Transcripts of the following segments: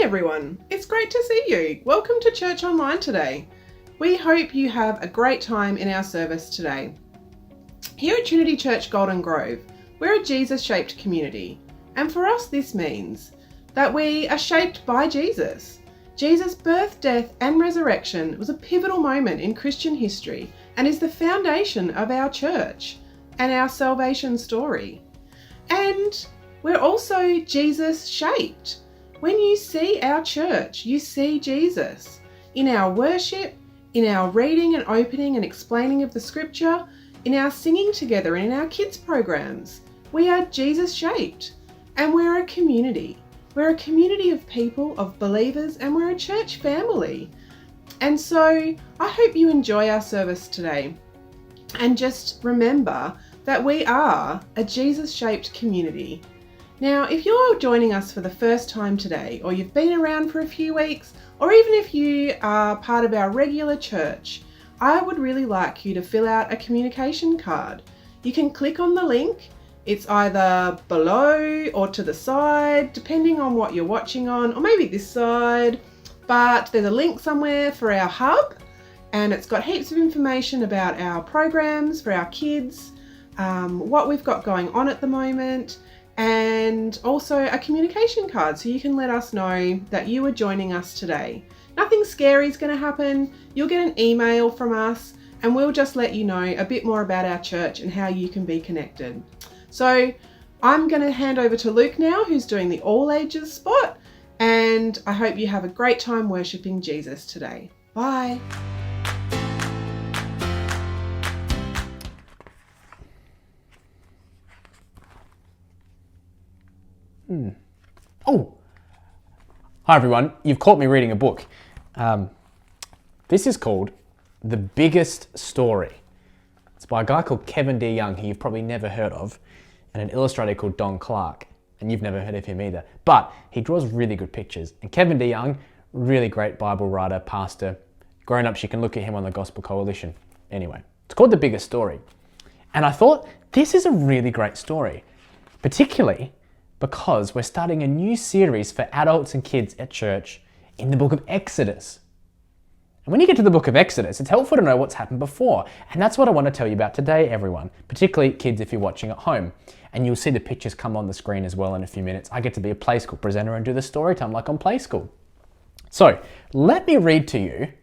everyone, it's great to see you. Welcome to Church Online today. We hope you have a great time in our service today. Here at Trinity Church Golden Grove, we're a Jesus-shaped community, and for us this means that we are shaped by Jesus. Jesus' birth, death and resurrection was a pivotal moment in Christian history and is the foundation of our church and our salvation story. And we're also Jesus-shaped. When you see our church, you see Jesus. In our worship, in our reading and opening and explaining of the scripture, in our singing together and in our kids programs, we are Jesus-shaped. And we're a community. We're a community of people, of believers, and we're a church family. And so I hope you enjoy our service today. And just remember that we are a Jesus-shaped community. Now, if you're joining us for the first time today, or you've been around for a few weeks, or even if you are part of our regular church, I would really like you to fill out a communication card. You can click on the link. It's either below or to the side, depending on what you're watching on, or maybe this side. But there's a link somewhere for our hub, and it's got heaps of information about our programs for our kids, what we've got going on at the moment, and also a communication card so you can let us know that you are joining us today. Nothing scary is going to happen. You'll get an email from us and we'll just let you know a bit more about our church and how you can be connected. So I'm going to hand over to Luke now, who's doing the all ages spot, and I hope you have a great time worshipping Jesus today. Bye. Oh, hi everyone. You've caught me reading a book. This is called The Biggest Story. It's by a guy called Kevin D. Young, who you've probably never heard of, and an illustrator called Don Clark, and you've never heard of him either. But he draws really good pictures. And Kevin D. Young, really great Bible writer, pastor. Grown-ups, you can look at him on the Gospel Coalition. Anyway, it's called The Biggest Story. And I thought, this is a really great story, particularly because we're starting a new series for adults and kids at church in the book of Exodus. And when you get to the book of Exodus, it's helpful to know what's happened before. And that's what I want to tell you about today, everyone, particularly kids if you're watching at home. And you'll see the pictures come on the screen as well in a few minutes. I get to be a Play School presenter and do the story time like on Play School. So let me read to you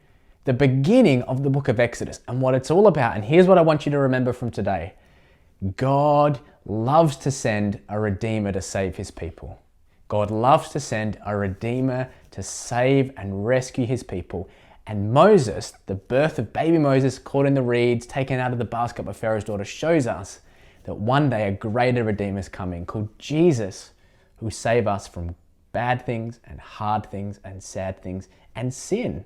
the beginning of the book of Exodus and what it's all about. And here's what I want you to remember from today. God loves to send a redeemer to save his people. God loves to send a redeemer to save and rescue his people. And Moses, the birth of baby Moses caught in the reeds, taken out of the basket by Pharaoh's daughter, shows us that one day a greater redeemer is coming called Jesus, who will save us from bad things and hard things and sad things and sin.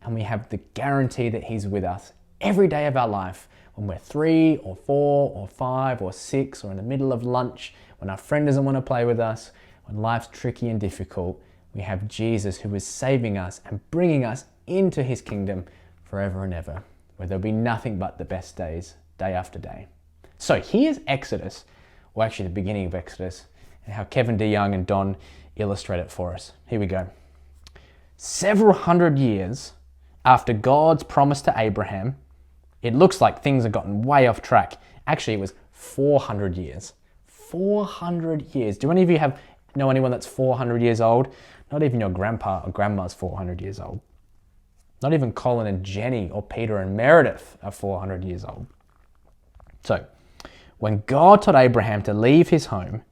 And we have the guarantee that he's with us every day of our life, when we're 3 or 4 or 5 or 6 or in the middle of lunch, when our friend doesn't want to play with us, when life's tricky and difficult, we have Jesus who is saving us and bringing us into his kingdom forever and ever, where there'll be nothing but the best days, day after day. So here's Exodus, or actually the beginning of Exodus, and how Kevin D. Young and Don illustrate it for us. Here we go. Several hundred years after God's promise to Abraham, it looks like things have gotten way off track. Actually, it was 400 years. 400 years. Do any of you know anyone that's 400 years old? Not even your grandpa or grandma's 400 years old. Not even Colin and Jenny or Peter and Meredith are 400 years old. So, when God told Abraham to leave his home,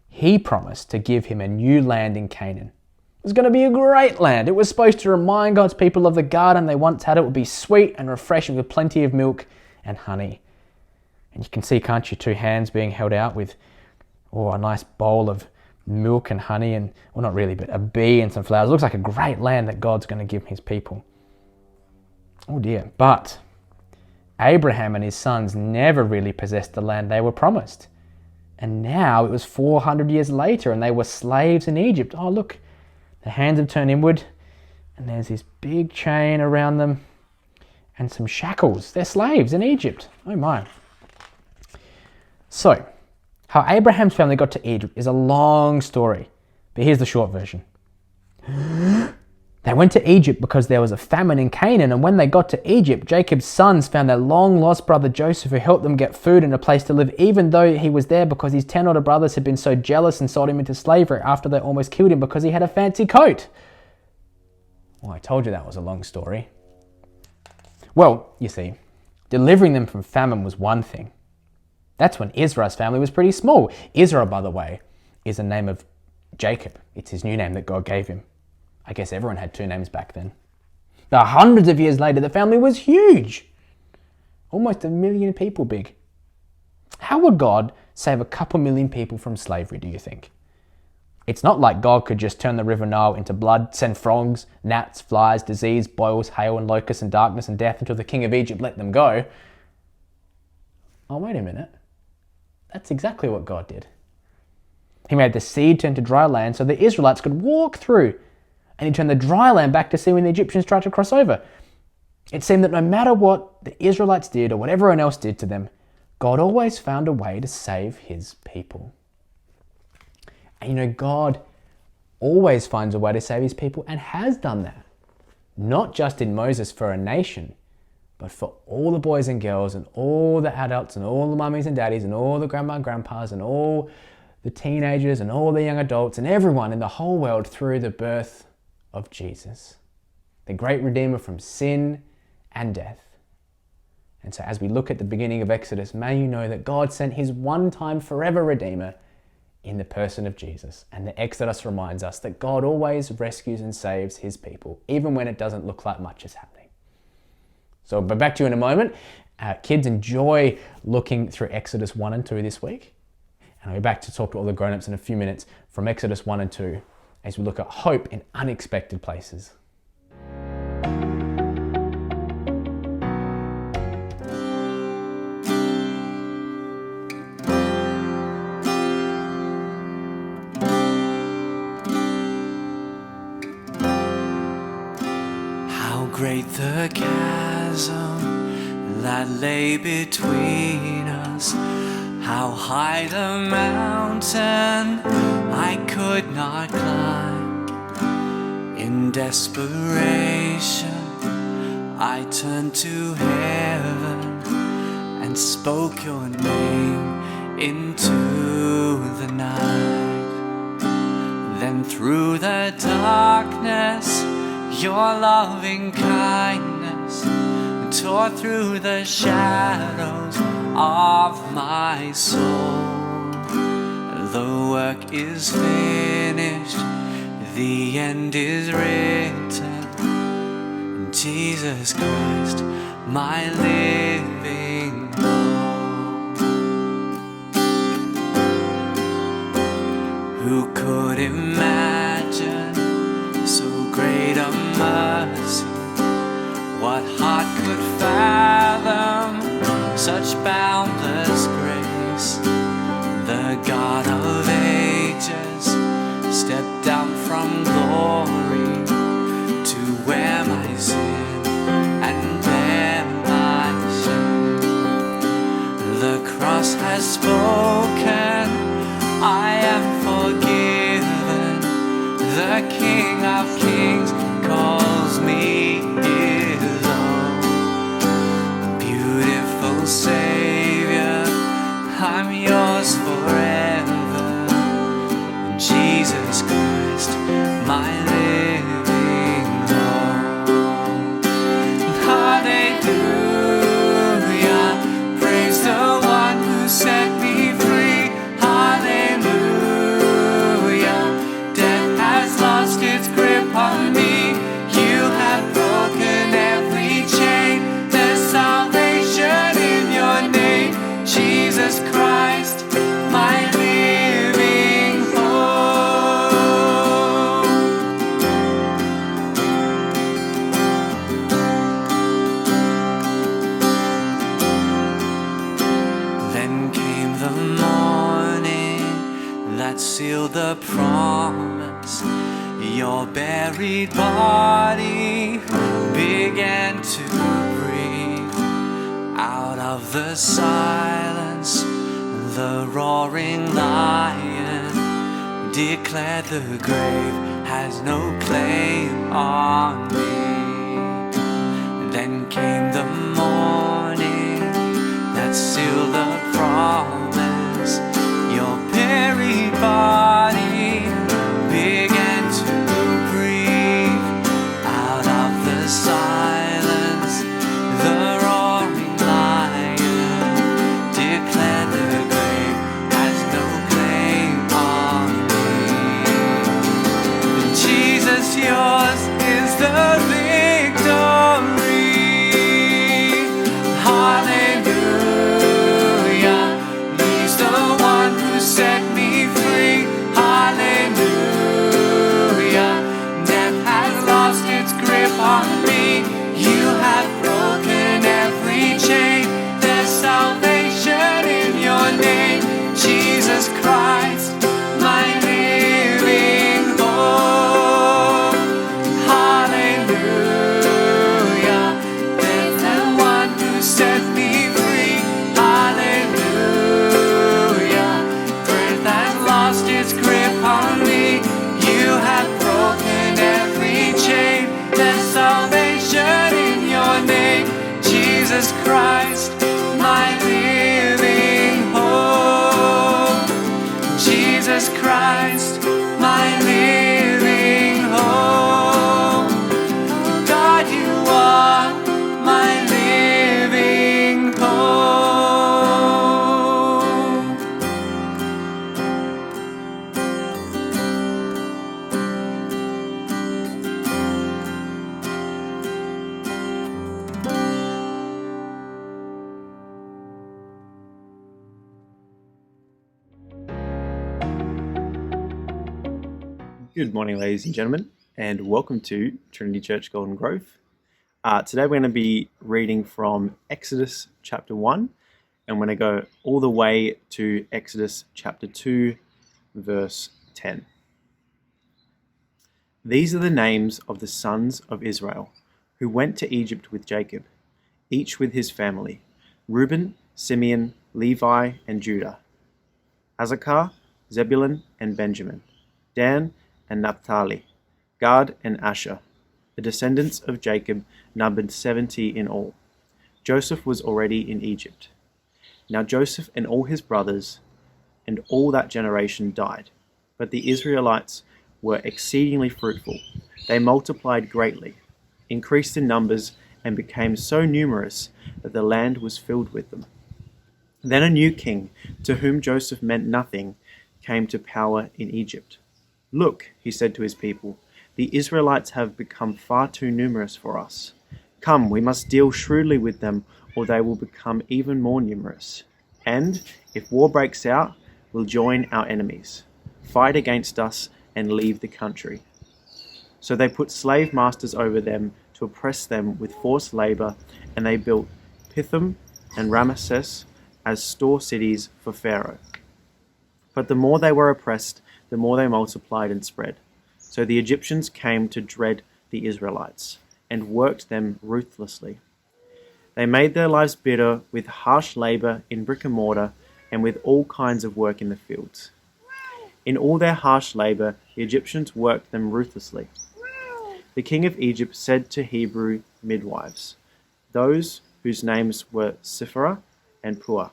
he promised to give him a new land in Canaan. It was going to be a great land. It was supposed to remind God's people of the garden they once had. It would be sweet and refreshing with plenty of milk and honey. And you can see, can't you, 2 hands being held out with a nice bowl of milk and honey and, well, not really, but a bee and some flowers. It looks like a great land that God's going to give his people. Oh dear. But Abraham and his sons never really possessed the land they were promised. And now it was 400 years later and they were slaves in Egypt. Oh, look. The hands have turned inward and there's this big chain around them and some shackles. They're slaves in Egypt. Oh my. So, how Abraham's family got to Egypt is a long story, but here's the short version. They went to Egypt because there was a famine in Canaan, and when they got to Egypt, Jacob's sons found their long-lost brother Joseph, who helped them get food and a place to live, even though he was there because his 10 older brothers had been so jealous and sold him into slavery after they almost killed him because he had a fancy coat. Well, I told you that was a long story. Well, you see, delivering them from famine was one thing. That's when Israel's family was pretty small. Israel, by the way, is the name of Jacob. It's his new name that God gave him. I guess everyone had two names back then. Now, hundreds of years later, the family was huge. Almost 1 million people big. How would God save a couple million people from slavery, do you think? It's not like God could just turn the river Nile into blood, send frogs, gnats, flies, disease, boils, hail, and locusts, and darkness and death until the king of Egypt let them go. Oh, wait a minute. That's exactly what God did. He made the sea turn to dry land so the Israelites could walk through, and he turned the dry land back to sea when the Egyptians tried to cross over. It seemed that no matter what the Israelites did or what everyone else did to them, God always found a way to save his people. And God always finds a way to save his people and has done that. Not just in Moses for a nation, but for all the boys and girls and all the adults and all the mummies and daddies and all the grandma and grandpas and all the teenagers and all the young adults and everyone in the whole world through the birth of Jesus, the great Redeemer from sin and death. And so as we look at the beginning of Exodus, may you know that God sent his one-time forever Redeemer in the person of Jesus. And the Exodus reminds us that God always rescues and saves his people, even when it doesn't look like much is happening. So I'll be back to you in a moment. Kids, enjoy looking through Exodus 1 and 2 this week. And I'll be back to talk to all the grown-ups in a few minutes from Exodus 1 and 2 as we look at hope in unexpected places. How great the chasm that lay between us, how high the mountain I could not climb. In desperation, I turned to heaven and spoke your name into the night. Then through the darkness, your loving kindness tore through the shadows of my soul. The work is finished, the end is written. Jesus Christ, my living hope. Who could imagine so great a mercy? What heart could fathom such boundless grace? The God of ages stepped down from glory to wear my sin and bear my shame. The cross has spoken, I am forgiven. The King of Kings calls me his own. Beautiful Savior, I'm yours forever. Jesus Christ, my living hope. Hallelujah, praise the one who set me free. Hallelujah, death has lost its grip on me. You have broken every chain. There's salvation in your name, Jesus Christ, my living hope. Then came the morning that sealed the promise. Your buried body began to breathe. Out of the silence, the roaring lion declared the grave has no claim on me. Then came the morning that sealed the promise. Your buried body began to breathe out of the silence. The roaring lion declared the grave has no claim on me. Jesus, yours is the victory. Hallelujah. He's the one who set me free. Hallelujah. Death has lost its grip on me. You have broken every chain. There's salvation in your name, Jesus Christ, my living hope. Hallelujah. There's the one who set me free. Hallelujah. Death has lost its grip on me. You have broken every chain. There's salvation in your name, Jesus Christ, my living hope. Jesus Christ, my living hope. God, you are my living hope. Good morning, ladies and gentlemen, and welcome to Trinity Church Golden Grove. Today we're going to be reading from Exodus chapter 1, and we're going to go all the way to Exodus chapter 2, verse 10. These are the names of the sons of Israel who went to Egypt with Jacob, each with his family: Reuben, Simeon, Levi, and Judah; Issachar, Zebulun, and Benjamin; Dan, and Naphtali; Gad, and Asher. The descendants of Jacob numbered 70 in all. Joseph was already in Egypt. Now Joseph and all his brothers and all that generation died, but the Israelites were exceedingly fruitful. They multiplied greatly, increased in numbers, and became so numerous that the land was filled with them. Then a new king, to whom Joseph meant nothing, came to power in Egypt. "Look," he said to his people, "the Israelites have become far too numerous for us. Come, we must deal shrewdly with them, or they will become even more numerous. And, if war breaks out, we'll join our enemies, fight against us, and leave the country." So they put slave masters over them to oppress them with forced labor, and they built Pithom and Ramesses as store cities for Pharaoh. But the more they were oppressed, the more they multiplied and spread. So the Egyptians came to dread the Israelites and worked them ruthlessly. They made their lives bitter with harsh labor in brick and mortar and with all kinds of work in the fields. In all their harsh labor, the Egyptians worked them ruthlessly. The king of Egypt said to Hebrew midwives, those whose names were Siphrah and Puah,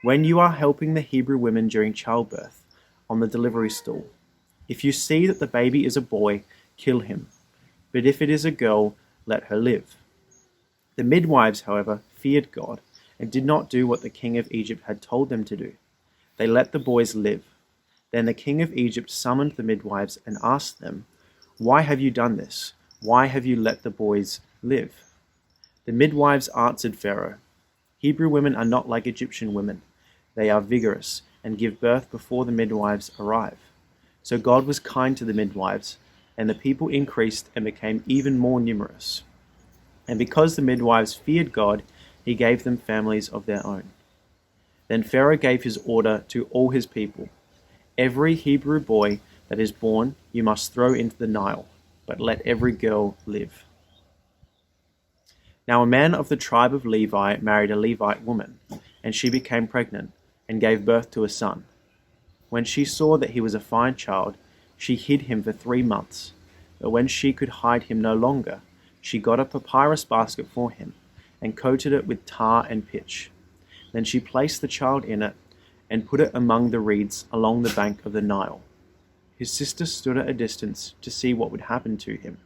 "When you are helping the Hebrew women during childbirth, on the delivery stool, if you see that the baby is a boy, kill him. But if it is a girl, let her live." The midwives, however, feared God and did not do what the king of Egypt had told them to do. They let the boys live. Then the king of Egypt summoned the midwives and asked them, "Why have you done this? Why have you let the boys live?" The midwives answered Pharaoh, "Hebrew women are not like Egyptian women. They are vigorous and give birth before the midwives arrive." So God was kind to the midwives, and the people increased and became even more numerous. And because the midwives feared God, he gave them families of their own. Then Pharaoh gave his order to all his people, "Every Hebrew boy that is born you must throw into the Nile, but let every girl live." Now a man of the tribe of Levi married a Levite woman, and she became pregnant and gave birth to a son. When she saw that he was a fine child, She hid him for 3 months. But when she could hide him no longer, she got a papyrus basket for him and coated it with tar and pitch. Then she placed the child in it and put it among the reeds along the bank of the Nile. His sister stood at a distance to see what would happen to him.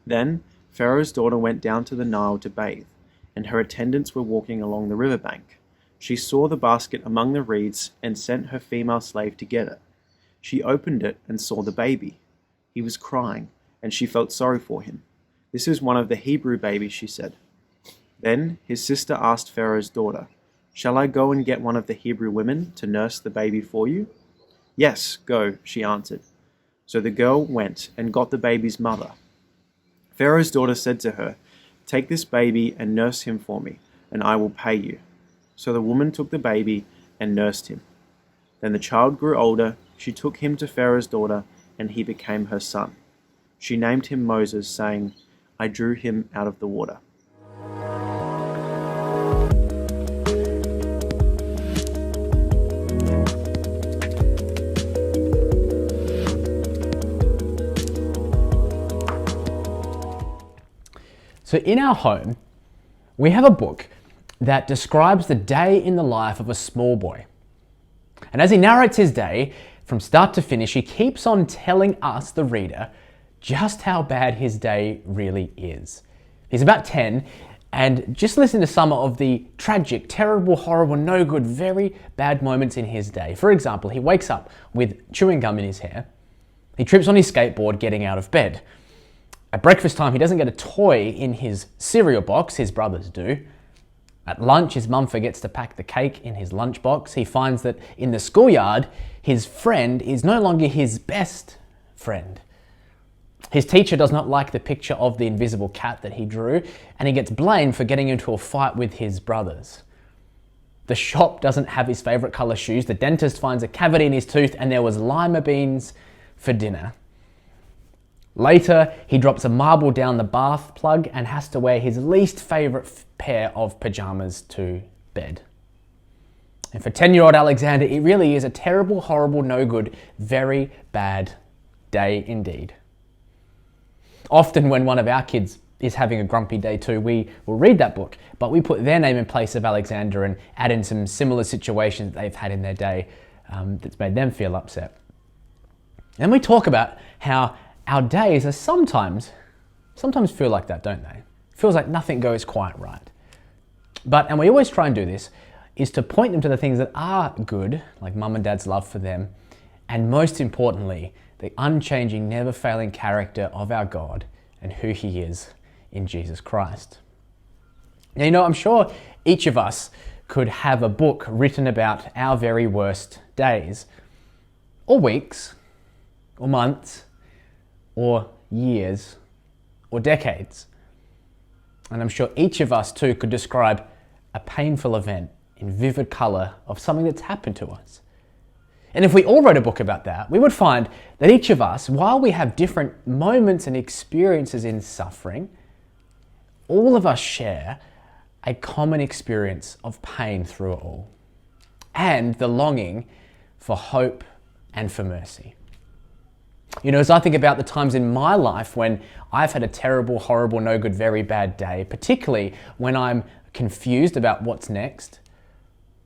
Then Pharaoh's daughter went down to the Nile to bathe, and her attendants were walking along the riverbank. She saw the basket among the reeds and sent her female slave to get it. She opened it and saw the baby. He was crying, and she felt sorry for him. "This is one of the Hebrew babies," she said. Then his sister asked Pharaoh's daughter, "Shall I go and get one of the Hebrew women to nurse the baby for you?" "Yes, go," she answered. So the girl went and got the baby's mother. Pharaoh's daughter said to her, "Take this baby and nurse him for me, and I will pay you." So the woman took the baby and nursed him. Then the child grew older. She took him to Pharaoh's daughter, and he became her son. She named him Moses, saying, "I drew him out of the water." So in our home, we have a book that describes the day in the life of a small boy. And as he narrates his day, from start to finish, he keeps on telling us, the reader, just how bad his day really is. He's about 10, and just listen to some of the tragic, terrible, horrible, no good, very bad moments in his day. For example, he wakes up with chewing gum in his hair. He trips on his skateboard getting out of bed. At breakfast time, he doesn't get a toy in his cereal box, his brothers do. At lunch, his mum forgets to pack the cake in his lunchbox. He finds that in the schoolyard, his friend is no longer his best friend. His teacher does not like the picture of the invisible cat that he drew, and he gets blamed for getting into a fight with his brothers. The shop doesn't have his favourite colour shoes. The dentist finds a cavity in his tooth, and there was lima beans for dinner. Later, he drops a marble down the bath plug and has to wear his least favourite pair of pyjamas to bed. And for 10-year-old Alexander, it really is a terrible, horrible, no good, very bad day indeed. Often when one of our kids is having a grumpy day too, we will read that book, but we put their name in place of Alexander and add in some similar situations that they've had in their day that's made them feel upset. And we talk about how our days are sometimes feel like that, don't they? It feels like nothing goes quite right. And we always try and do this, is to point them to the things that are good, like mum and dad's love for them, and most importantly, the unchanging, never failing character of our God and who he is in Jesus Christ. Now, I'm sure each of us could have a book written about our very worst days, or weeks, or months, or years, or decades. And I'm sure each of us too could describe a painful event in vivid colour of something that's happened to us. And if we all wrote a book about that, we would find that each of us, while we have different moments and experiences in suffering, all of us share a common experience of pain through it all, and the longing for hope and for mercy. As I think about the times in my life when I've had a terrible, horrible, no good, very bad day, particularly when I'm confused about what's next,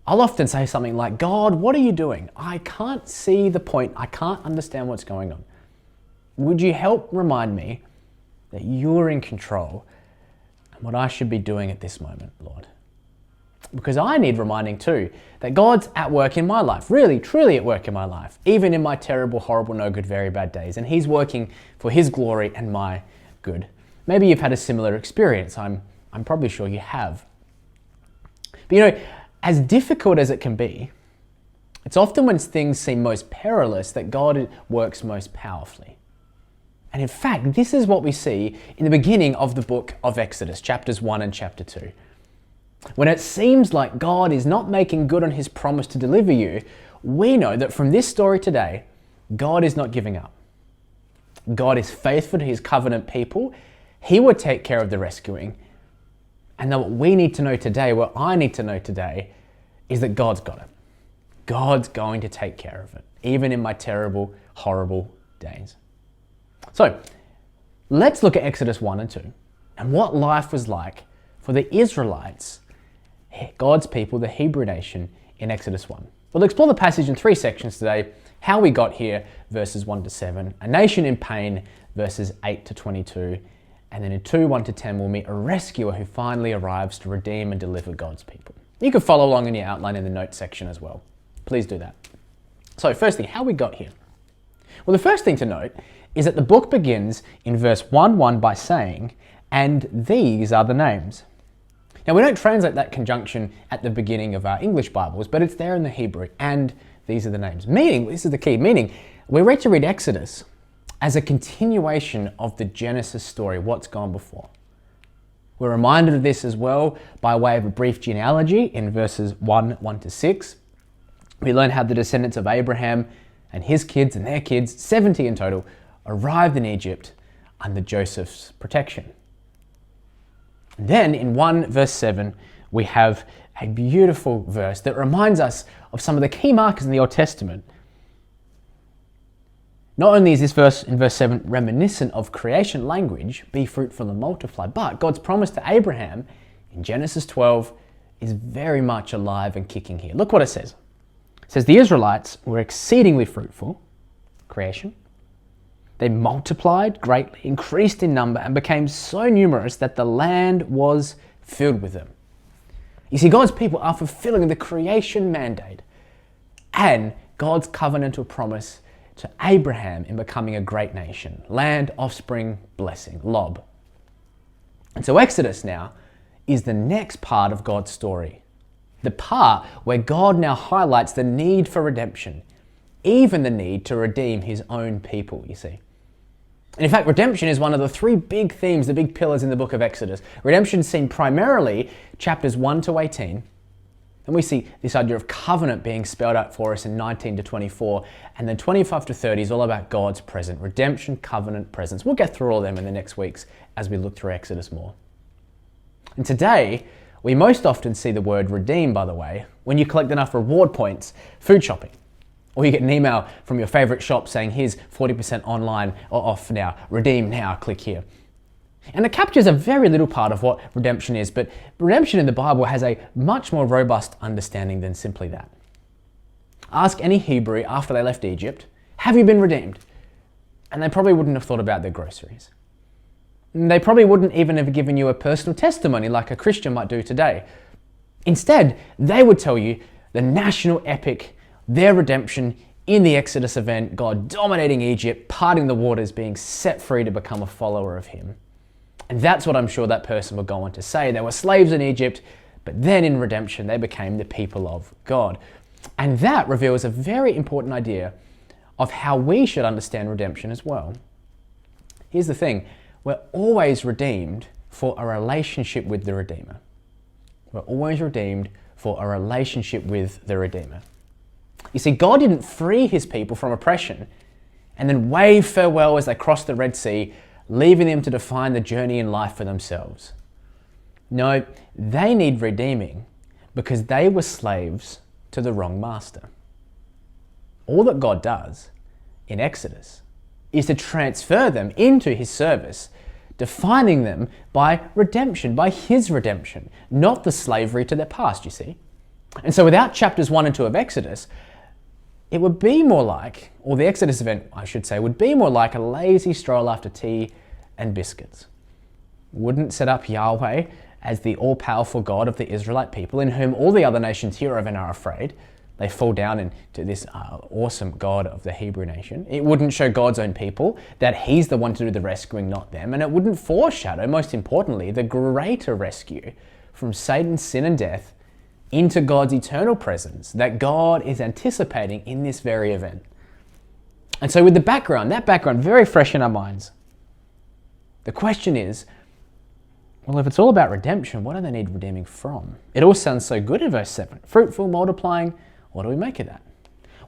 I'll often say something like, "God, what are you doing? I can't see the point. I can't understand what's going on. Would you help remind me that you're in control and what I should be doing at this moment, Lord?" Because I need reminding too that God's at work in my life, really, truly at work in my life, even in my terrible, horrible, no good, very bad days. And he's working for his glory and my good. Maybe you've had a similar experience. I'm probably sure you have. But as difficult as it can be, it's often when things seem most perilous that God works most powerfully. And in fact, this is what we see in the beginning of the book of Exodus, chapters 1 and chapter 2. When it seems like God is not making good on his promise to deliver you, we know that from this story today, God is not giving up. God is faithful to his covenant people. He will take care of the rescuing. And then what we need to know today, what I need to know today, is that God's got it. God's going to take care of it, even in my terrible, horrible days. So let's look at Exodus 1 and 2 and what life was like for the Israelites, God's people, the Hebrew nation, in Exodus 1. We'll explore the passage in 3 sections today: how we got here, verses 1 to 7, a nation in pain, verses 8 to 22, and then in 2, 1 to 10, we'll meet a rescuer who finally arrives to redeem and deliver God's people. You can follow along in your outline in the notes section as well. Please do that. So firstly, how we got here. Well, the first thing to note is that the book begins in verse 1:1 by saying, "And these are the names." Now, we don't translate that conjunction at the beginning of our English Bibles, but it's there in the Hebrew, and these are the names. Meaning, this is the key, meaning we're ready to read Exodus as a continuation of the Genesis story, what's gone before. We're reminded of this as well by way of a brief genealogy in verses 1 to 6. We learn how the descendants of Abraham and his kids and their kids, 70 in total, arrived in Egypt under Joseph's protection. And then in 1 verse 7, we have a beautiful verse that reminds us of some of the key markers in the Old Testament. Not only is this verse in verse 7 reminiscent of creation language, be fruitful and multiply, but God's promise to Abraham in Genesis 12 is very much alive and kicking here. Look what it says. It says, the Israelites were exceedingly fruitful, creation. They multiplied greatly, increased in number, and became so numerous that the land was filled with them. You see, God's people are fulfilling the creation mandate and God's covenantal promise to Abraham in becoming a great nation. Land, offspring, blessing, lob. And so Exodus now is the next part of God's story. The part where God now highlights the need for redemption, even the need to redeem his own people, you see. And in fact, redemption is one of the 3 big themes, the big pillars in the book of Exodus. Redemption is seen primarily chapters 1 to 18. And we see this idea of covenant being spelled out for us in 19 to 24. And then 25 to 30 is all about God's present. Redemption, covenant, presence. We'll get through all of them in the next weeks as we look through Exodus more. And today, we most often see the word redeem, by the way, when you collect enough reward points food shopping. Or you get an email from your favorite shop saying, here's 40% online or off now, redeem now, click here. And it captures a very little part of what redemption is, but redemption in the Bible has a much more robust understanding than simply that. Ask any Hebrew after they left Egypt, have you been redeemed? And they probably wouldn't have thought about their groceries. And they probably wouldn't even have given you a personal testimony like a Christian might do today. Instead, they would tell you the national epic, their redemption in the Exodus event, God dominating Egypt, parting the waters, being set free to become a follower of him. And that's what I'm sure that person will go on to say. They were slaves in Egypt, but then in redemption, they became the people of God. And that reveals a very important idea of how we should understand redemption as well. Here's the thing. We're always redeemed for a relationship with the Redeemer. We're always redeemed for a relationship with the Redeemer. You see, God didn't free his people from oppression and then wave farewell as they crossed the Red Sea, leaving them to define the journey in life for themselves. No, they need redeeming because they were slaves to the wrong master. All that God does in Exodus is to transfer them into his service, defining them by redemption, by his redemption, not the slavery to their past, you see. And so without chapters 1 and 2 of Exodus, it would be more like, or the Exodus event, I should say, would be more like a lazy stroll after tea and biscuits. Wouldn't set up Yahweh as the all-powerful God of the Israelite people, in whom all the other nations hear of and are afraid. They fall down into this awesome God of the Hebrew nation. It wouldn't show God's own people that he's the one to do the rescuing, not them. And it wouldn't foreshadow, most importantly, the greater rescue from Satan's sin and death into God's eternal presence that God is anticipating in this very event. And so with that background very fresh in our minds, the question is, well, if it's all about redemption, what do they need redeeming from? It all sounds so good in verse 7. Fruitful, multiplying, what do we make of that?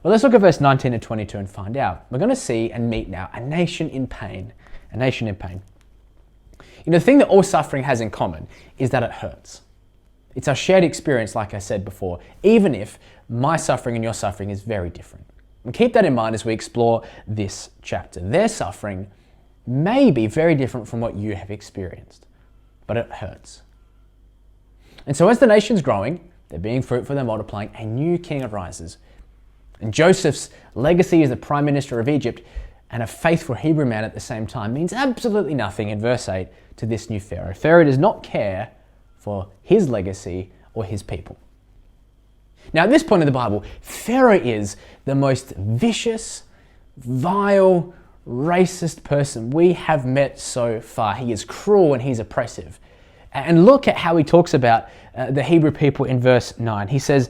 Well, let's look at verse 19 and 22 and find out. We're going to see and meet now a nation in pain. A nation in pain. You know, the thing that all suffering has in common is that it hurts. It's our shared experience, like I said before, even if my suffering and your suffering is very different. And keep that in mind as we explore this chapter. Their suffering may be very different from what you have experienced, but it hurts. And so as the nation's growing, they're being fruitful, they're multiplying, a new king arises. And Joseph's legacy as the prime minister of Egypt and a faithful Hebrew man at the same time means absolutely nothing in verse 8 to this new Pharaoh. Pharaoh does not care for his legacy or his people. Now, at this point in the Bible, Pharaoh is the most vicious, vile, racist person we have met so far. He is cruel and he's oppressive. And look at how he talks about the Hebrew people in verse 9. He says,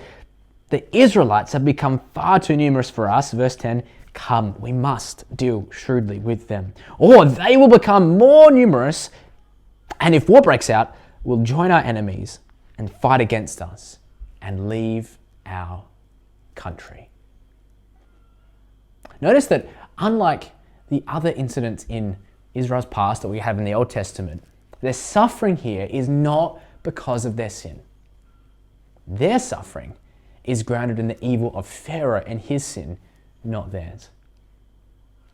the Israelites have become far too numerous for us. Verse 10, come, we must deal shrewdly with them. Or they will become more numerous, and if war breaks out, we'll join our enemies and fight against us and leave our country. Notice that unlike the other incidents in Israel's past that we have in the Old Testament, their suffering here is not because of their sin. Their suffering is grounded in the evil of Pharaoh and his sin, not theirs.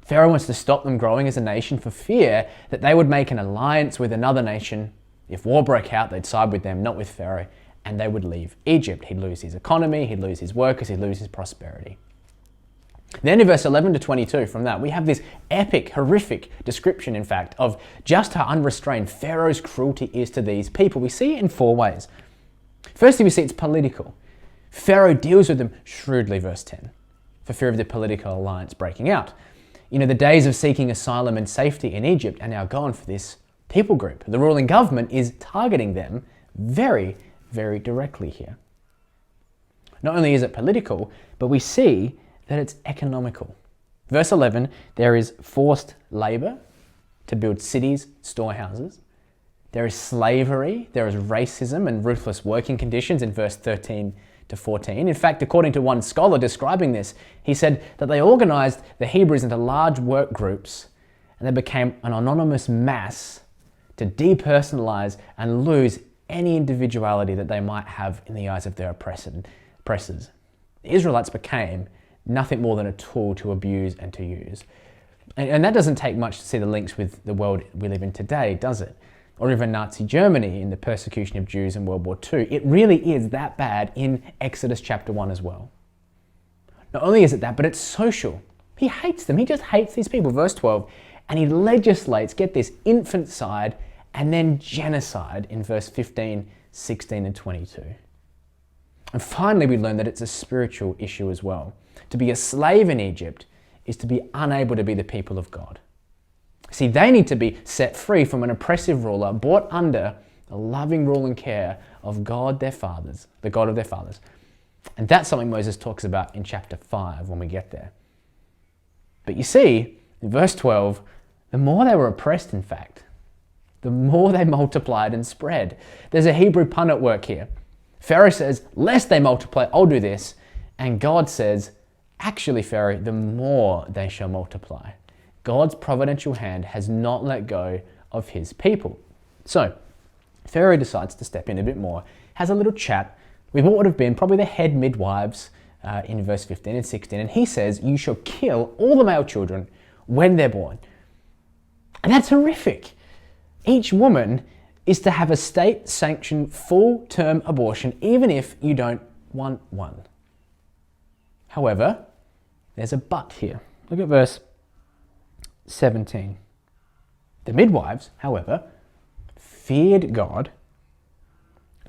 Pharaoh wants to stop them growing as a nation for fear that they would make an alliance with another nation. If war broke out, they'd side with them, not with Pharaoh, and they would leave Egypt. He'd lose his economy, he'd lose his workers, he'd lose his prosperity. Then in verse 11 to 22 from that, we have this epic, horrific description, in fact, of just how unrestrained Pharaoh's cruelty is to these people. We see it in 4 ways. Firstly, we see it's political. Pharaoh deals with them shrewdly, verse 10, for fear of the political alliance breaking out. You know, the days of seeking asylum and safety in Egypt are now gone for this people group. The ruling government is targeting them very, very directly here. Not only is it political, but we see that it's economical. Verse 11, there is forced labor to build cities, storehouses. There is slavery, there is racism and ruthless working conditions in verse 13 to 14. In fact, according to one scholar describing this, he said that they organized the Hebrews into large work groups and they became an anonymous mass to depersonalize and lose any individuality that they might have in the eyes of their oppressors. The Israelites became nothing more than a tool to abuse and to use. And that doesn't take much to see the links with the world we live in today, does it? Or even Nazi Germany in the persecution of Jews in World War II. It really is that bad in Exodus chapter 1 as well. Not only is it that, but it's social. He hates them. He just hates these people. Verse 12, and he legislates, get this, infanticide and then genocide in verse 15, 16 and 22. And finally, we learn that it's a spiritual issue as well. To be a slave in Egypt is to be unable to be the people of God. See, they need to be set free from an oppressive ruler, brought under the loving rule and care of God, their fathers, the God of their fathers. And that's something Moses talks about in chapter 5 when we get there. But you see, in verse 12, the more they were oppressed, in fact, the more they multiplied and spread. There's a Hebrew pun at work here. Pharaoh says, lest they multiply, I'll do this. And God says, actually, Pharaoh, the more they shall multiply. God's providential hand has not let go of his people. So, Pharaoh decides to step in a bit more, has a little chat with what would have been probably the head midwives in verse 15 and 16, and he says, you shall kill all the male children when they're born. And that's horrific. Each woman is to have a state-sanctioned full-term abortion, even if you don't want one. However, there's a but here. Look at verse 17. The midwives, however, feared God,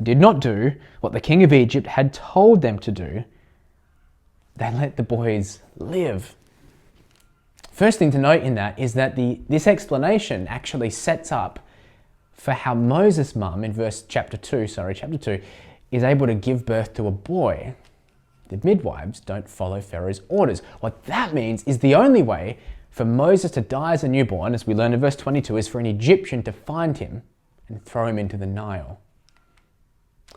did not do what the king of Egypt had told them to do. They let the boys live. First thing to note in that is that this explanation actually sets up for how Moses' mum in chapter 2, is able to give birth to a boy. The midwives don't follow Pharaoh's orders. What that means is the only way for Moses to die as a newborn, as we learn in verse 22, is for an Egyptian to find him and throw him into the Nile.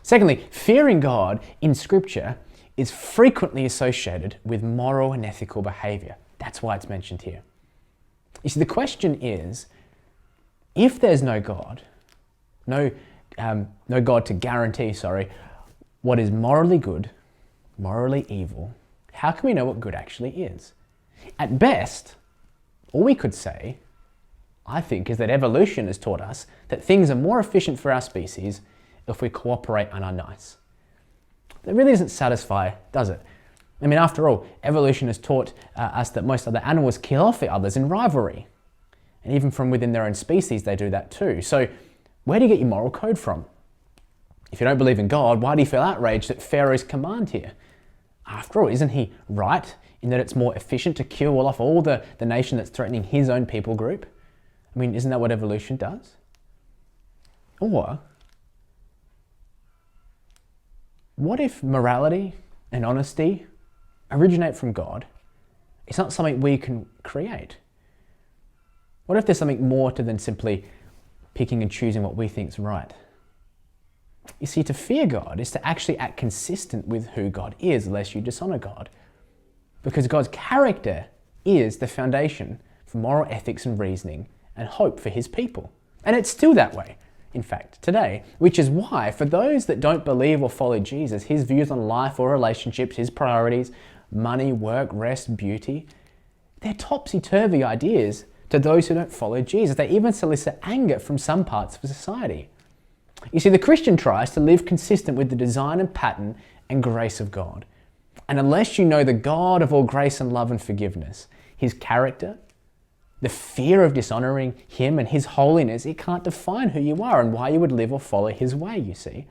Secondly, fearing God in Scripture is frequently associated with moral and ethical behavior. That's why it's mentioned here. You see, the question is, if there's no God, no God to guarantee, what is morally good, morally evil, how can we know what good actually is? At best, all we could say, I think, is that evolution has taught us that things are more efficient for our species if we cooperate and are nice. That really doesn't satisfy, does it? I mean, after all, evolution has taught us that most other animals kill off the others in rivalry. And even from within their own species, they do that too. So where do you get your moral code from? If you don't believe in God, why do you feel outraged at Pharaoh's command here? After all, isn't he right in that it's more efficient to kill off all the nation that's threatening his own people group? I mean, isn't that what evolution does? Or what if morality and honesty originate from God? It's not something we can create. What if there's something more to than simply picking and choosing what we think's right? You see, to fear God is to actually act consistent with who God is, lest you dishonor God. Because God's character is the foundation for moral ethics and reasoning and hope for his people. And it's still that way, in fact, today. Which is why, for those that don't believe or follow Jesus, his views on life or relationships, his priorities, money, work, rest, beauty, they're topsy-turvy ideas to those who don't follow Jesus. They even solicit anger from some parts of society. You see, the Christian tries to live consistent with the design and pattern and grace of God. And unless you know the God of all grace and love and forgiveness, his character, the fear of dishonoring him and his holiness, it can't define who you are and why you would live or follow his way, you see.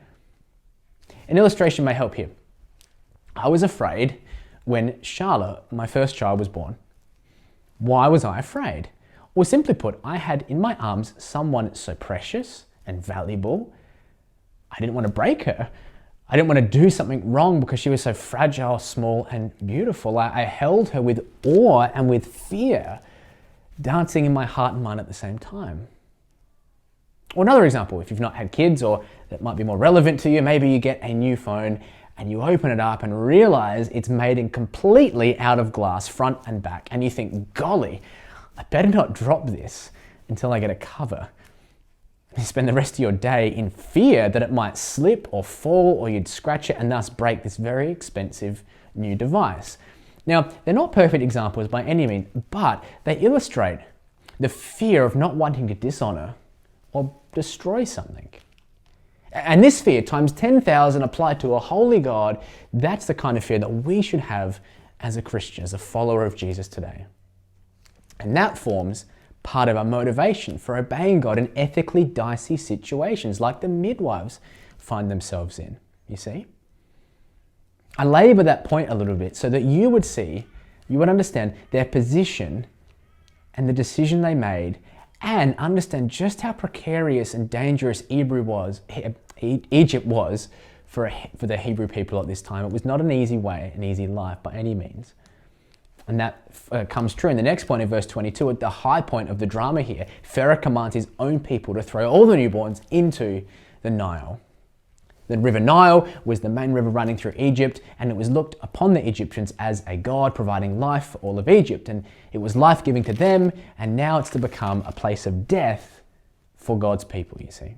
An illustration may help here. I was afraid when Charlotte, my first child, was born. Why was I afraid? Or simply put, I had in my arms someone so precious and valuable. I didn't want to break her. I didn't want to do something wrong because she was so fragile, small, and beautiful. I held her with awe and with fear, dancing in my heart and mind at the same time. Or another example, if you've not had kids, or that might be more relevant to you, maybe you get a new phone and you open it up and realize it's made in completely out of glass, front and back, and you think, golly, I better not drop this until I get a cover. You spend the rest of your day in fear that it might slip or fall or you'd scratch it and thus break this very expensive new device. Now, they're not perfect examples by any means, but they illustrate the fear of not wanting to dishonor or destroy something. And this fear, times 10,000 applied to a holy God, that's the kind of fear that we should have as a Christian, as a follower of Jesus today. And that forms part of our motivation for obeying God in ethically dicey situations like the midwives find themselves in, you see? I labour that point a little bit so that you would see, you would understand their position and the decision they made, and understand just how precarious and dangerous Egypt was for the Hebrew people at this time. It was not an easy way, an easy life by any means. And that comes true in the next point in verse 22. At the high point of the drama here, Pharaoh commands his own people to throw all the newborns into the Nile. The river Nile was the main river running through Egypt, and it was looked upon the Egyptians as a god providing life for all of Egypt. And it was life-giving to them, and now it's to become a place of death for God's people, you see.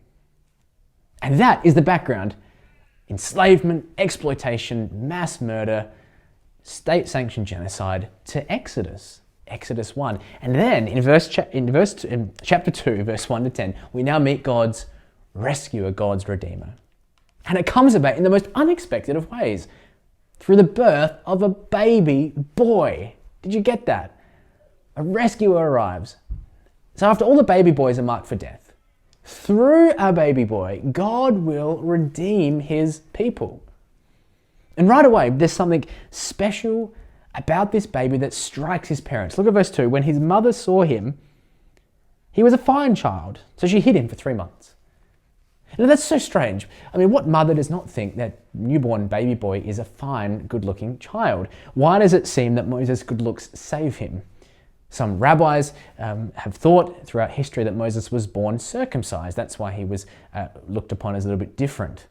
And that is the background: enslavement, exploitation, mass murder, state-sanctioned genocide to Exodus 1. And then in chapter 2, verse 1 to 10, we now meet God's rescuer, God's redeemer. And it comes about in the most unexpected of ways, through the birth of a baby boy. Did you get that? A rescuer arrives. So after all the baby boys are marked for death, through our baby boy, God will redeem his people. And right away, there's something special about this baby that strikes his parents. Look at verse 2. When his mother saw him, he was a fine child, so she hid him for 3 months. Now that's so strange. I mean, what mother does not think that newborn baby boy is a fine, good-looking child? Why does it seem that Moses' good looks save him? Some rabbis have thought throughout history that Moses was born circumcised. That's why he was looked upon as a little bit different.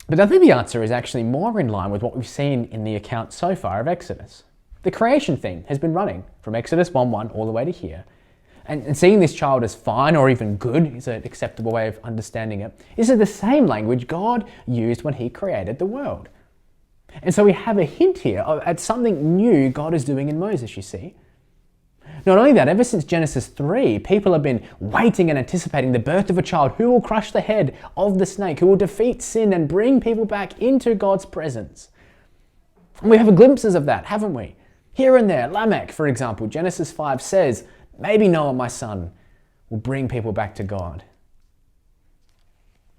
But I think the answer is actually more in line with what we've seen in the account so far of Exodus. The creation theme has been running from Exodus 1:1 all the way to here. And seeing this child as fine or even good is an acceptable way of understanding it. This is the same language God used when he created the world. And so we have a hint here at something new God is doing in Moses, you see. Not only that, ever since Genesis 3, people have been waiting and anticipating the birth of a child who will crush the head of the snake, who will defeat sin and bring people back into God's presence. And we have glimpses of that, haven't we? Here and there, Lamech, for example, Genesis 5 says, maybe Noah, my son, will bring people back to God.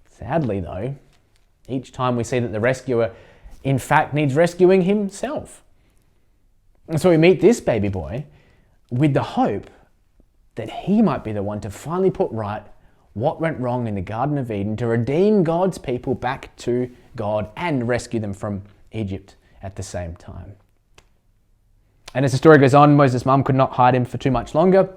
Sadly, though, each time we see that the rescuer, in fact, needs rescuing himself. And so we meet this baby boy with the hope that he might be the one to finally put right what went wrong in the Garden of Eden, to redeem God's people back to God and rescue them from Egypt at the same time. And as the story goes on, Moses' mum could not hide him for too much longer,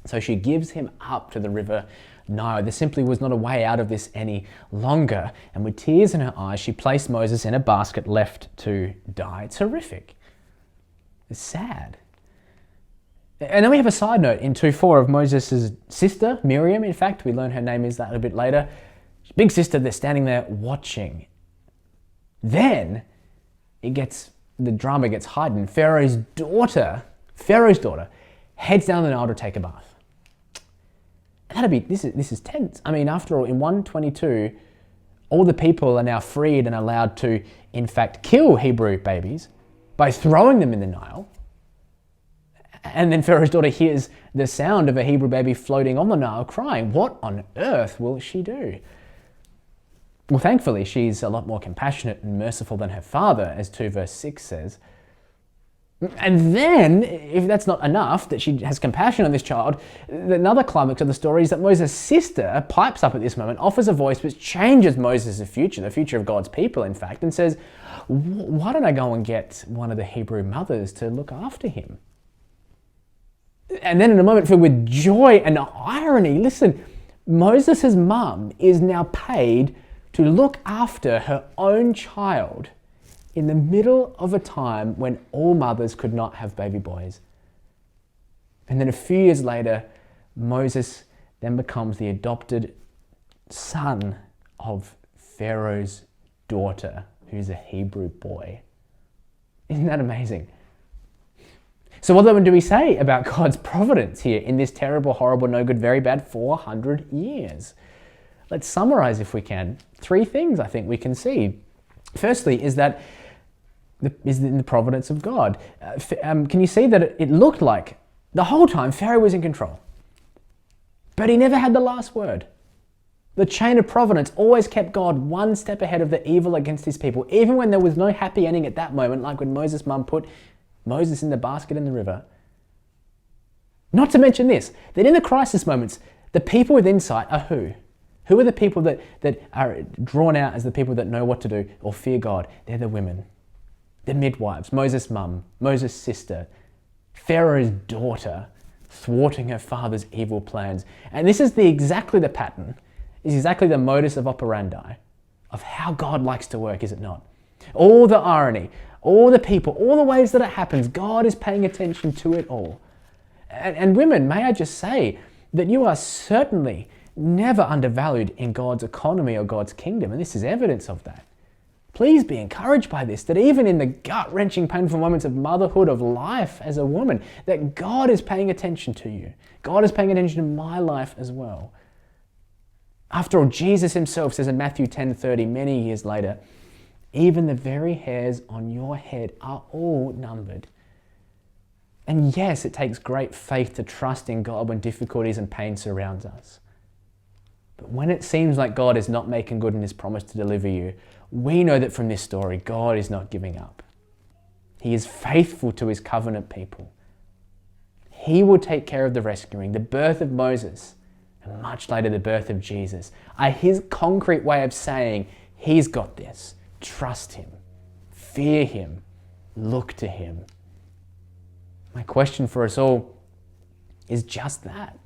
so she gives him up to the river Nile. There simply was not a way out of this any longer, and with tears in her eyes, she placed Moses in a basket left to die. It's horrific. It's sad. And then we have a side note in 2:4 of Moses' sister, Miriam, in fact. We learn her name is that a bit later. Big sister, they're standing there watching. Then the drama gets heightened. Pharaoh's daughter, heads down the Nile to take a bath. And this is tense. I mean, after all, in 122, all the people are now freed and allowed to, in fact, kill Hebrew babies by throwing them in the Nile. And then Pharaoh's daughter hears the sound of a Hebrew baby floating on the Nile crying. What on earth will she do? Well, thankfully, she's a lot more compassionate and merciful than her father, as 2 verse 6 says. And then, if that's not enough, that she has compassion on this child, another climax of the story is that Moses' sister pipes up at this moment, offers a voice which changes Moses' future, the future of God's people, in fact, and says, why don't I go and get one of the Hebrew mothers to look after him? And then in a moment filled with joy and irony, listen, Moses' mum is now paid to look after her own child in the middle of a time when all mothers could not have baby boys. And then a few years later, Moses then becomes the adopted son of Pharaoh's daughter, who's a Hebrew boy. Isn't that amazing? So what then do we say about God's providence here in this terrible, horrible, no good, very bad 400 years? Let's summarize, if we can, 3 things I think we can see. Firstly is that is in the providence of God. Can you see that it looked like the whole time Pharaoh was in control, but he never had the last word. The chain of providence always kept God one step ahead of the evil against his people, even when there was no happy ending at that moment, like when Moses' mum put Moses in the basket in the river. Not to mention this, that in the crisis moments, the people with insight are who? Who are the people that are drawn out as the people that know what to do or fear God? They're the women. The midwives, Moses' mum, Moses' sister, Pharaoh's daughter, thwarting her father's evil plans. And this is exactly the pattern, is exactly the modus of operandi of how God likes to work, is it not? All the irony, all the people, all the ways that it happens, God is paying attention to it all. And women, may I just say that you are certainly never undervalued in God's economy or God's kingdom, and this is evidence of that. Please be encouraged by this, that even in the gut-wrenching, painful moments of motherhood, of life as a woman, that God is paying attention to you. God is paying attention to my life as well. After all, Jesus himself says in Matthew 10:30, many years later, even the very hairs on your head are all numbered. And yes, it takes great faith to trust in God when difficulties and pain surrounds us. But when it seems like God is not making good in his promise to deliver you, we know that from this story, God is not giving up. He is faithful to his covenant people. He will take care of the rescuing. The birth of Moses, and much later the birth of Jesus, are his concrete way of saying, he's got this. Trust him. Fear him. Look to him. My question for us all is just that.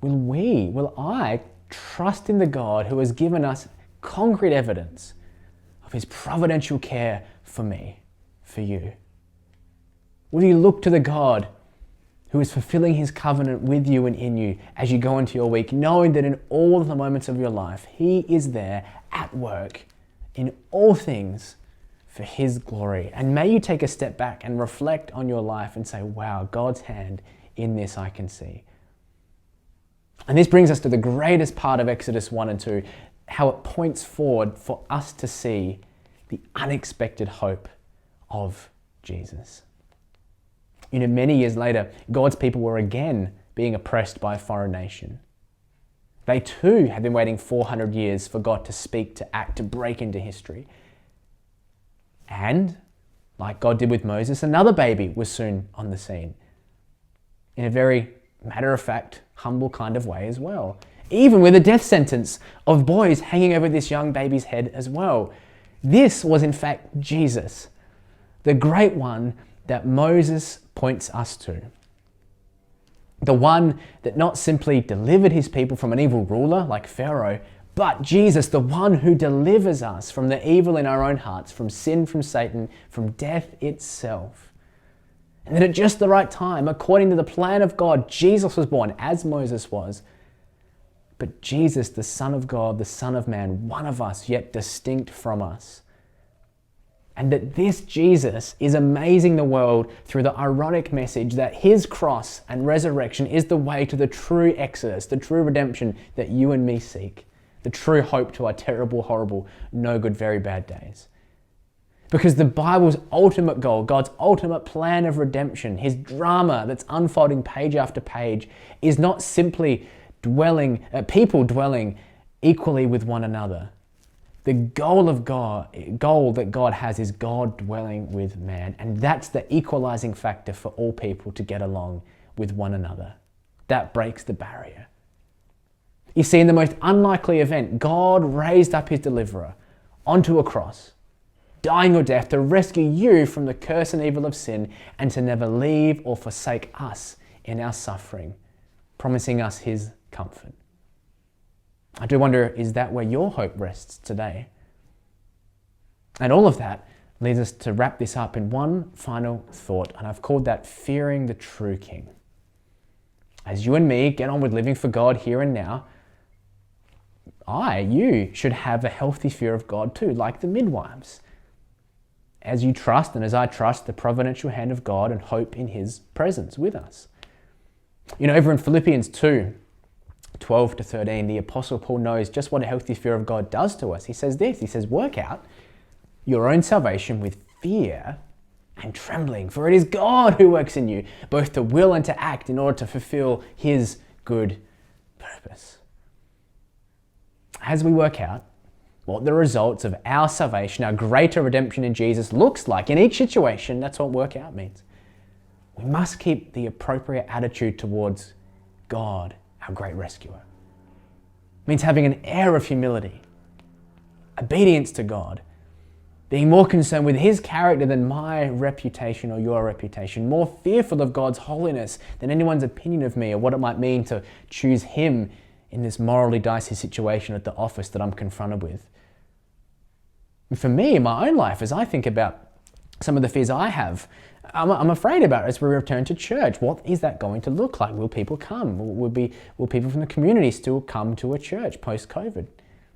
Will I trust in the God who has given us concrete evidence of his providential care for me, for you? Will you look to the God who is fulfilling his covenant with you and in you as you go into your week, knowing that in all the moments of your life, he is there at work in all things for his glory. And may you take a step back and reflect on your life and say, wow, God's hand in this I can see. And this brings us to the greatest part of Exodus 1 and 2, how it points forward for us to see the unexpected hope of Jesus. Many years later, God's people were again being oppressed by a foreign nation. They too had been waiting 400 years for God to speak, to act, to break into history. And, like God did with Moses, another baby was soon on the scene. In a very matter-of-fact, humble kind of way as well. Even with a death sentence of boys hanging over this young baby's head as well. This was in fact Jesus, the great one that Moses points us to. The one that not simply delivered his people from an evil ruler like Pharaoh, but Jesus, the one who delivers us from the evil in our own hearts, from sin, from Satan, from death itself. And then at just the right time, according to the plan of God, Jesus was born as Moses was. But Jesus, the Son of God, the Son of Man, one of us, yet distinct from us. And that this Jesus is amazing the world through the ironic message that his cross and resurrection is the way to the true exodus, the true redemption that you and me seek, the true hope to our terrible, horrible, no good, very bad days. Because the Bible's ultimate goal, God's ultimate plan of redemption, his drama that's unfolding page after page, is not simply people dwelling equally with one another. The goal that God has is God dwelling with man. And that's the equalizing factor for all people to get along with one another. That breaks the barrier. You see, in the most unlikely event, God raised up his deliverer onto a cross, dying your death to rescue you from the curse and evil of sin and to never leave or forsake us in our suffering, promising us his comfort. I do wonder, is that where your hope rests today? And all of that leads us to wrap this up in one final thought, and I've called that fearing the true King. As you and me get on with living for God here and now, you should have a healthy fear of God too, like the midwives. As you trust, and as I trust, the providential hand of God and hope in his presence with us. Over in Philippians 2, 12 to 13, the Apostle Paul knows just what a healthy fear of God does to us. He says this, he says, work out your own salvation with fear and trembling, for it is God who works in you, both to will and to act in order to fulfill his good purpose. As we work out what the results of our salvation, our greater redemption in Jesus looks like in each situation, that's what work out means. We must keep the appropriate attitude towards God, our great rescuer. It means having an air of humility, obedience to God, being more concerned with his character than my reputation or your reputation, more fearful of God's holiness than anyone's opinion of me or what it might mean to choose him in this morally dicey situation at the office that I'm confronted with. And for me, in my own life, as I think about some of the fears I have, I'm afraid about it as we return to church. What is that going to look like? Will people come? Will people from the community still come to a church post-COVID?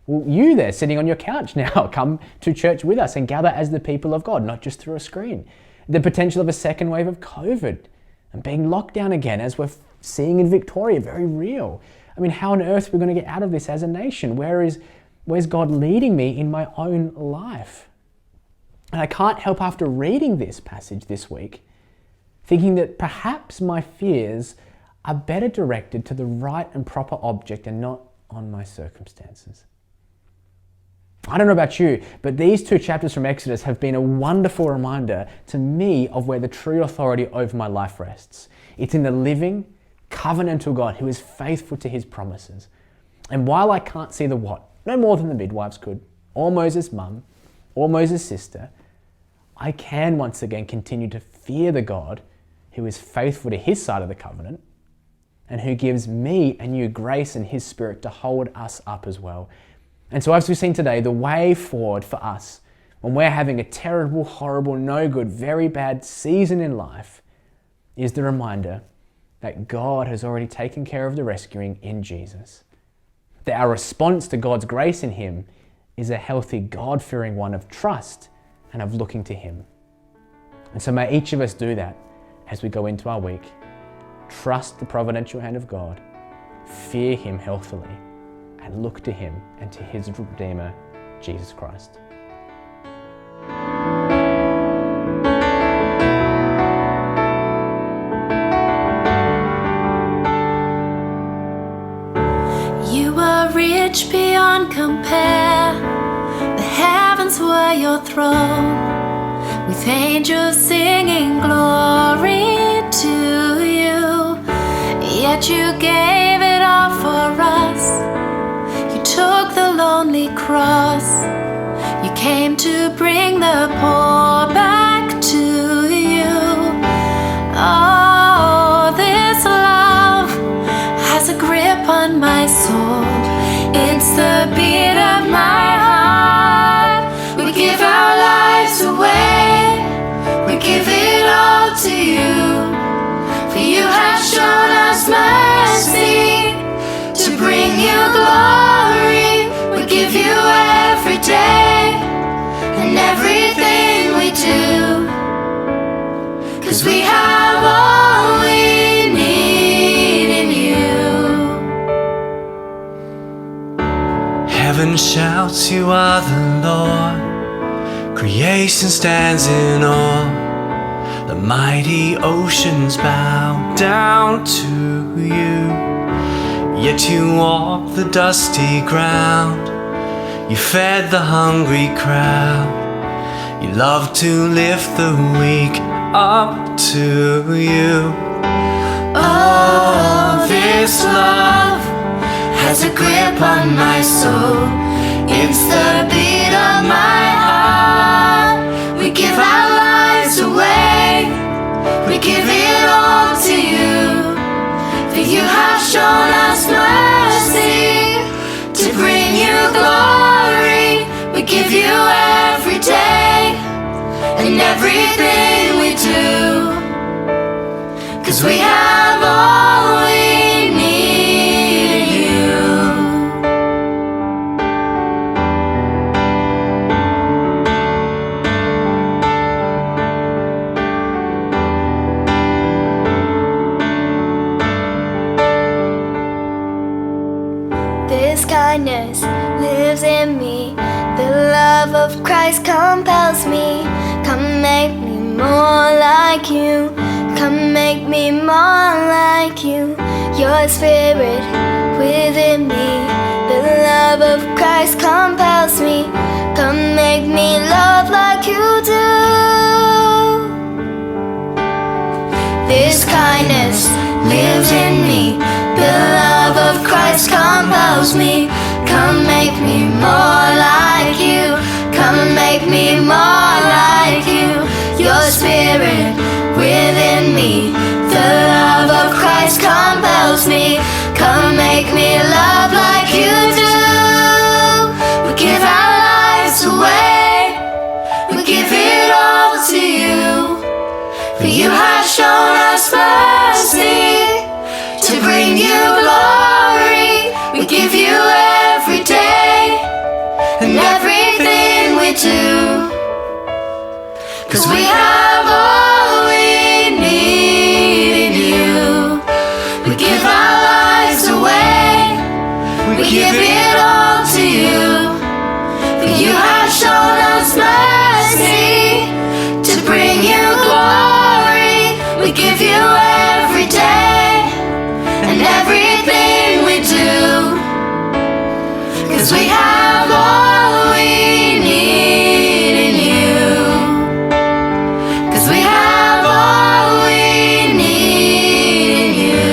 Will you there, sitting on your couch now, come to church with us and gather as the people of God, not just through a screen? The potential of a second wave of COVID and being locked down again, as we're seeing in Victoria, very real. I mean, how on earth are we going to get out of this as a nation? Where's God leading me in my own life? And I can't help, after reading this passage this week, thinking that perhaps my fears are better directed to the right and proper object and not on my circumstances. I don't know about you, but these two chapters from Exodus have been a wonderful reminder to me of where the true authority over my life rests. It's in the living, covenantal God who is faithful to his promises. And while I can't see the what, no more than the midwives could, or Moses' mum, or Moses' sister, I can once again continue to fear the God who is faithful to his side of the covenant and who gives me a new grace and his spirit to hold us up as well. And so as we've seen today, the way forward for us when we're having a terrible, horrible, no good, very bad season in life is the reminder that God has already taken care of the rescuing in Jesus. That our response to God's grace in him is a healthy, God-fearing one of trust and of looking to Him. And so may each of us do that as we go into our week. Trust the providential hand of God, fear Him healthily, and look to Him and to His Redeemer, Jesus Christ. You are rich beyond compare. The heavens were your throne, with angels singing glory to you. Yet you gave it all for us. You took the lonely cross. You came to bring the poor back to you. Oh, this love has a grip on my soul. It's the beat of my heart. We give our lives away. We give it all to you. For you have shown us mercy to bring you glory. We give you every day and everything we do, 'cause we have all we need in you. Heaven shouts, you are the Lord. Creation stands in awe. The mighty oceans bow down to you. Yet you walk the dusty ground. You fed the hungry crowd. You love to lift the weak up to you. Oh, this love has a grip on my soul. It's the beat of my heart. We give our lives away. We give it all to you. For you have shown us mercy to bring you glory. We give you every day and everything we do, 'cause we have all we need in you. This kindness lives in me. The love of Christ compels me. Come make me more like you. Come make me more like you. Your spirit within me. The love of Christ compels me. Come make me love like you do. This kindness lives in me. The love of Christ compels me. Come make me more like you. Come make me more like you. Your spirit within me. The love of Christ compels me. Come make me love like you do. We give our lives away. We give it all to you. For you have shown us mercy to bring you glory. We give you every day and everything we do, 'cause we have all we need in you. We give our lives away. We give it all to you. For you have shown us mercy to bring you glory. We give you every day and everything we do, 'cause we have all we need in you. 'Cause we have all we need in you.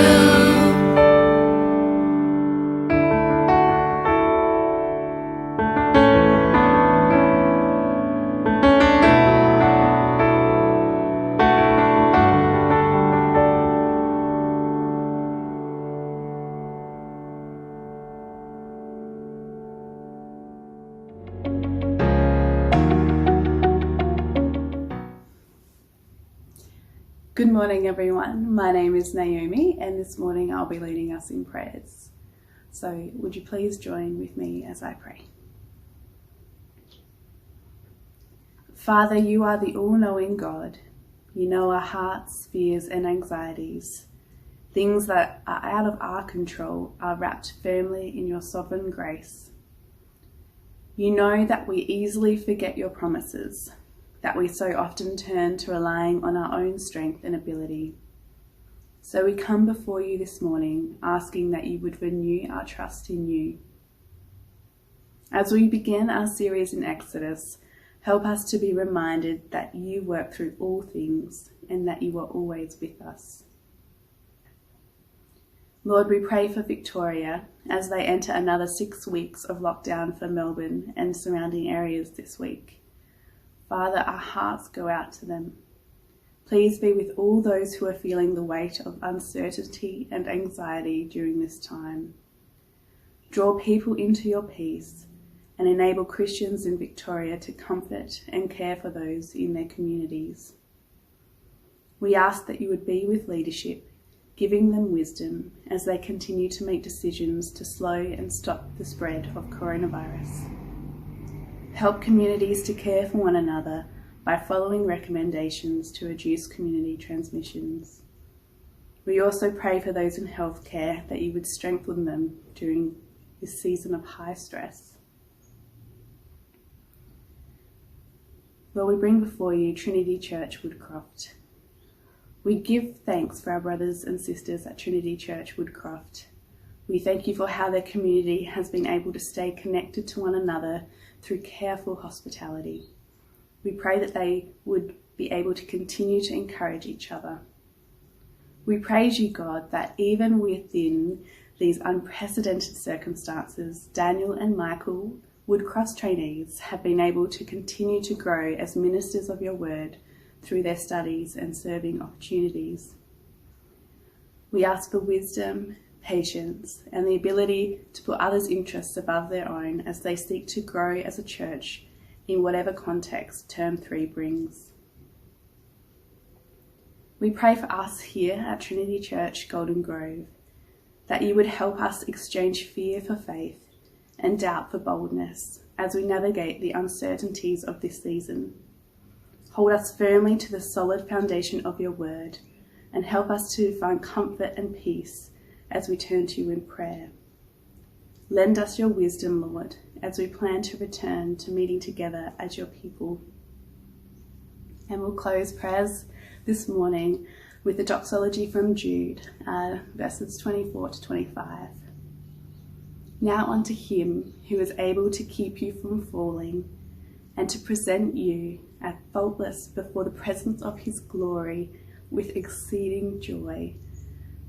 Good morning, everyone. My name is Naomi, and this morning I'll be leading us in prayers. So, would you please join with me as I pray? Father, you are the all-knowing God. You know our hearts, fears and anxieties. Things that are out of our control are wrapped firmly in your sovereign grace. You know that we easily forget your promises, that we so often turn to relying on our own strength and ability. So we come before you this morning, asking that you would renew our trust in you. As we begin our series in Exodus, help us to be reminded that you work through all things and that you are always with us. Lord, we pray for Victoria as they enter another 6 weeks of lockdown for Melbourne and surrounding areas this week. Father, our hearts go out to them. Please be with all those who are feeling the weight of uncertainty and anxiety during this time. Draw people into your peace and enable Christians in Victoria to comfort and care for those in their communities. We ask that you would be with leadership, giving them wisdom as they continue to make decisions to slow and stop the spread of coronavirus. Help communities to care for one another by following recommendations to reduce community transmissions. We also pray for those in healthcare that you would strengthen them during this season of high stress. Lord, we bring before you Trinity Church Woodcroft. We give thanks for our brothers and sisters at Trinity Church Woodcroft. We thank you for how their community has been able to stay connected to one another through careful hospitality. We pray that they would be able to continue to encourage each other. We praise you, God, that even within these unprecedented circumstances, Daniel and Michael, Woodcroft trainees, have been able to continue to grow as ministers of your word through their studies and serving opportunities. We ask for wisdom, patience, and the ability to put others' interests above their own as they seek to grow as a church in whatever context Term 3 brings. We pray for us here at Trinity Church Golden Grove, that you would help us exchange fear for faith and doubt for boldness as we navigate the uncertainties of this season. Hold us firmly to the solid foundation of your word and help us to find comfort and peace as we turn to you in prayer. Lend us your wisdom, Lord, as we plan to return to meeting together as your people. And we'll close prayers this morning with the doxology from Jude, verses 24 to 25. Now unto him who is able to keep you from falling and to present you as faultless before the presence of his glory with exceeding joy.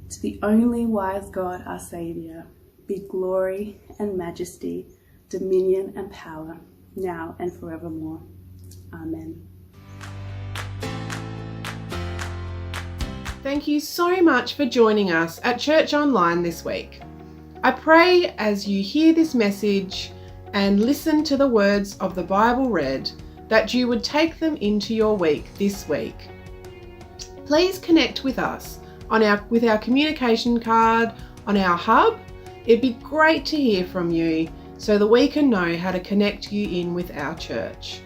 To the only wise God, our Saviour, be glory and majesty, dominion and power, now and forevermore. Amen. Thank you so much for joining us at Church Online this week. I pray as you hear this message and listen to the words of the Bible read, that you would take them into your week this week. Please connect with us with our communication card on our hub. It'd be great to hear from you so that we can know how to connect you in with our church.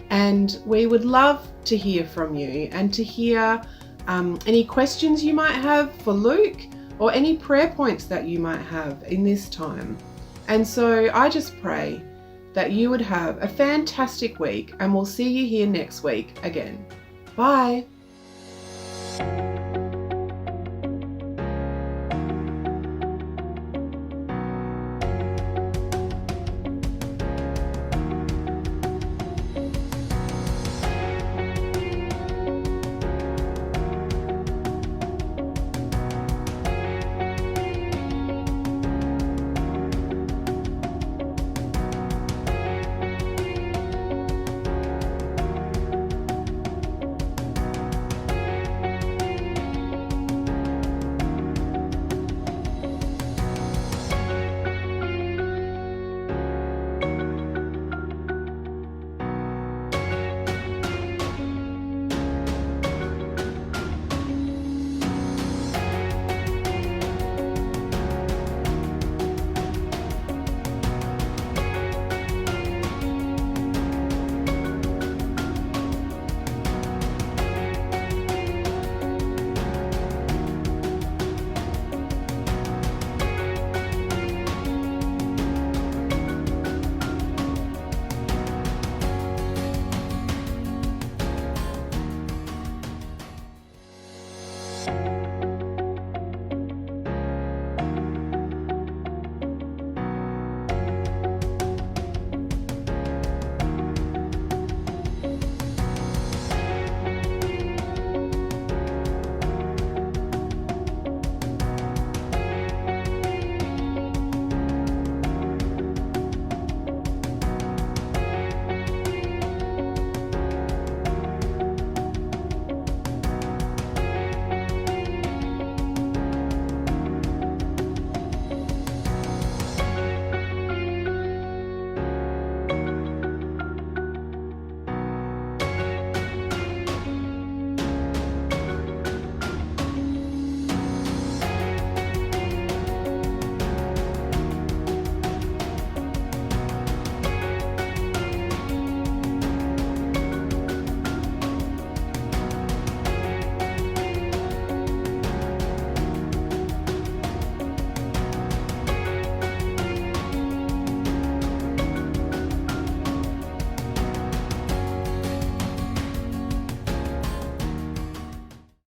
And we would love to hear from you and to hear any questions you might have for Luke, or any prayer points that you might have in this time. And so I just pray that you would have a fantastic week, and we'll see you here next week again. Bye.